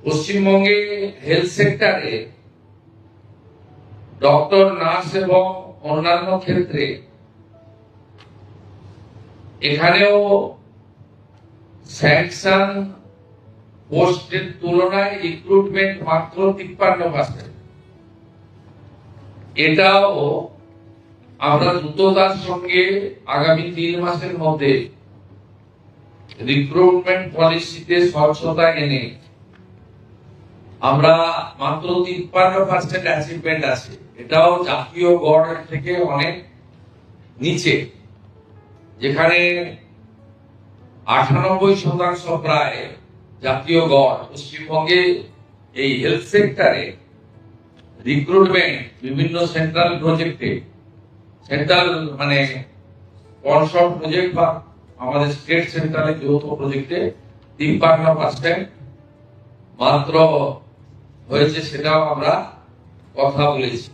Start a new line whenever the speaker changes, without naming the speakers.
পশ্চিমবঙ্গে হেলথ সেক্টরে doctor, nurse এবং অন্যান্য ক্ষেত্রে এখানেও স্যাংশন পোস্টের তুলনায় রিক্রুটমেন্ট মাত্র 53%। এটাও আমরা দ্রুততার সঙ্গে আগামী 3 মাসের মধ্যে রিক্রুটমেন্ট পলিসিতে স্বচ্ছতা এনে আমরা মাত্র 53% অ্যাচিভমেন্ট আছে। এটাও জাতীয় গড় থেকে অনেক নিচে, যেখানে 98% প্রায় জাতীয় গড়। পশ্চিমবঙ্গে এই হেলথ সেক্টরে রিক্রুটমেন্ট বিভিন্ন সেন্ট্রাল প্রজেক্টে, সেন্ট্রাল মানে স্পন্সর প্রজেক্ট বা আমাদের স্টেট সেন্ট্রালে যৌথ প্রজেক্টে 53% মাত্র হয়েছে, সেটাও আমরা কথা বলেছি।